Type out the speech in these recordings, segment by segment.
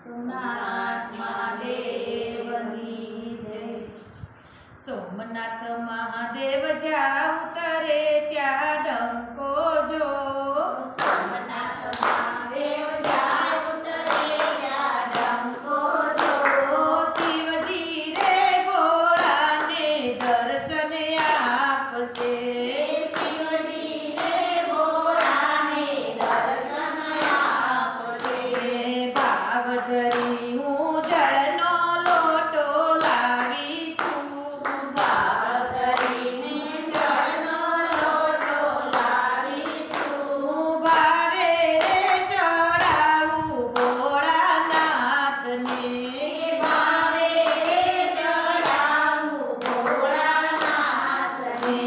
સોમનાથ મહાદેવની જય। સોમનાથ મહાદેવ જાવ તરે ત્યાં ડંકો જો। સોમનાથ મહાદેવ જાવ તરે ત્યાં ડંકો જો। શિવજી રે ભોળાને દર્શન આપશે। શિવજી રે ભોળાને દર્શન આપશે। ભાવ ધરી હું જળનો લોટો લાવી છું। ભાવ ધરીને જળનો લોટો લાવી છું। ભાવે રે ચડાવું ભોળાનાથને। ભાવે રે ચડાવું ભોળાનાથને।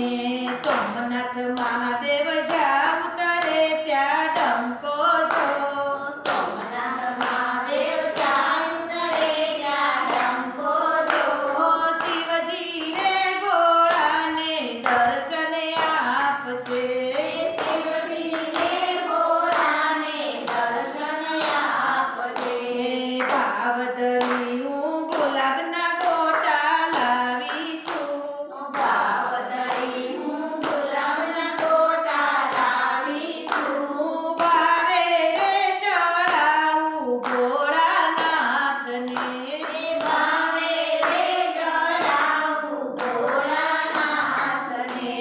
સોમનાથ મહાદેવ જાવ તરે ત્યાં ડંકો જો। સોમનાથ મહાદેવ જાવ તરે ત્યાં ડંકો જો। શિવજી રે ભોળાને દર્શન આપશે। શિવજી રે ભોળાને દર્શન આપશે। ભાવ ધરી હું ગુલાબના ગોટા લાવી છું। ભાવ ધરી હું ગુલાબના ગોટા લાવી છું। ભાવે રે ચડાવું ભોળાનાથને। ભાવે રે ચડાવું ભોળાનાથને।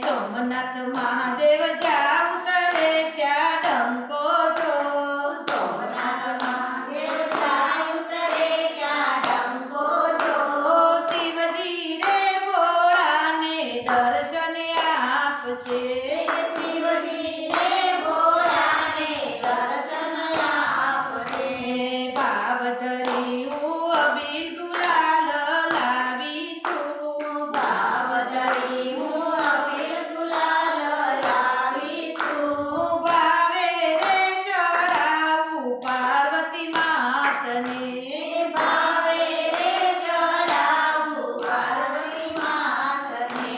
સોમનાથ મહાદેવ જાવ તરે ત્યાં ડંકો જો। સોમનાથ મહાદેવ જાવ તરે ત્યાં ડંકો જો। શિવજી રે ભોળાને દર્શન આપશે। શિવજી રે ભોળાને દર્શન આપશે। ભાવ ધરી હું અબીલ ગુલાલ લાવી છું। ભાવ ધરી હું અબીલ ગુલાલ લાવી છું। ભાવે રે ચડાવું પાર્વતી માતને। ભાવે રે ચડાવું પાર્વતી માતને।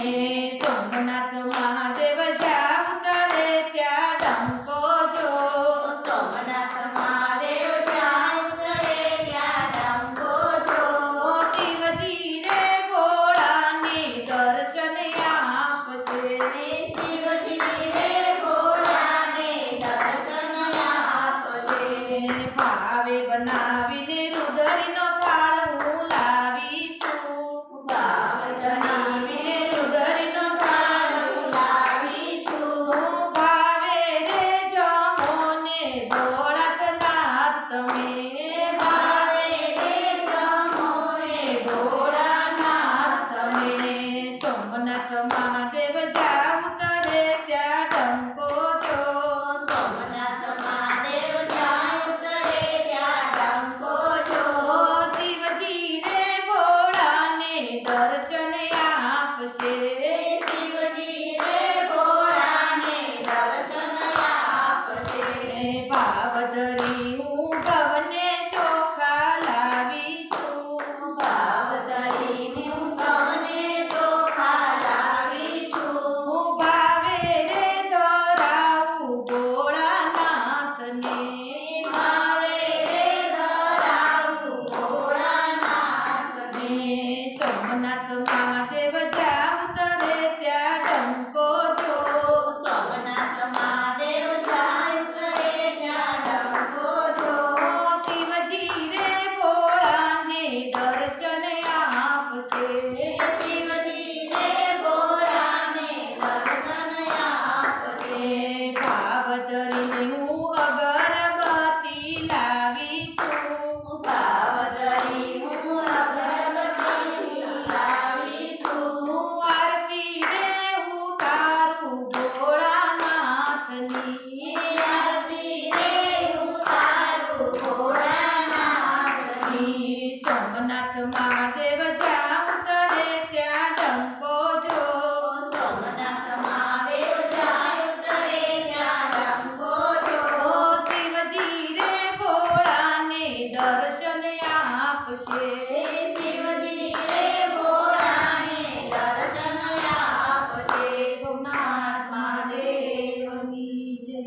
સોમનાથ મહાદેવ જાવ તરે ત્યાં ડંકો જો। સોમનાથ મહાદેવ જાવ તરે ત્યાં ડંકો જો। શિવજી રે ભોળાને દર્શન આપશે। શિવજી રે ભોળાને દર્શન આપશે। ભાવે બનાવીને રુદરીનો થાળ હું લાવી છું। ભાવ ધરીને રુદરીનો થાળ હું લાવી છું। ભાવે રે જમોને ભોળાનાથ તમે। ભાવે રે જમો રે ભોળાનાથ તમે। સોમનાથ મહાદેવ જાવ તરે ત્યાં ડંકો જો। સોમનાથ મહાદેવ જાવ તરે ત્યાં ડંકો જો। શિવજી રે ભોળાને દર્શન આપશે। શિવજી રે ભોળાને દર્શન આપશે। ભાવ ધરી હું ભવને ચોખા લાવી છું। ભાવ ધરીને હું ઘઉંને ચોખા લાવી છું। ભાવે રે ધરાવું ભોળાનાથને। ભાવે રે ધરાવું ભોળાનાથને। સોમનાથ મહાદેવ જાવ તરે ત્યાં ડંકો જો। સોમનાથ મહાદેવ જાવ તરે ત્યાં ડંકો જો। શિવજી રે ભોળાને દર્શન આપશે। શિવજી રે ભોળાને દર્શન આપશે। ભાવ ધરીને હું અગરબત્તી લાવી છું। ભાવ ધરી હું અગરબત્તી લાવી છું। આરતી રે ઉતારું ભોળાનાથની। આરતી રે ઉતારું ભોળાનાથની। સોમનાથ મહાદેવ જાવ તરે ત્યાં ડંકો જો। સોમનાથ મહાદેવ જાવ તરે ત્યાં ડંકો જો। શિવજી રે ભોળાને દર્શન આપશે। શિવજી રે ભોળાને દર્શન આપશે। સોમનાથ મહાદેવની જય।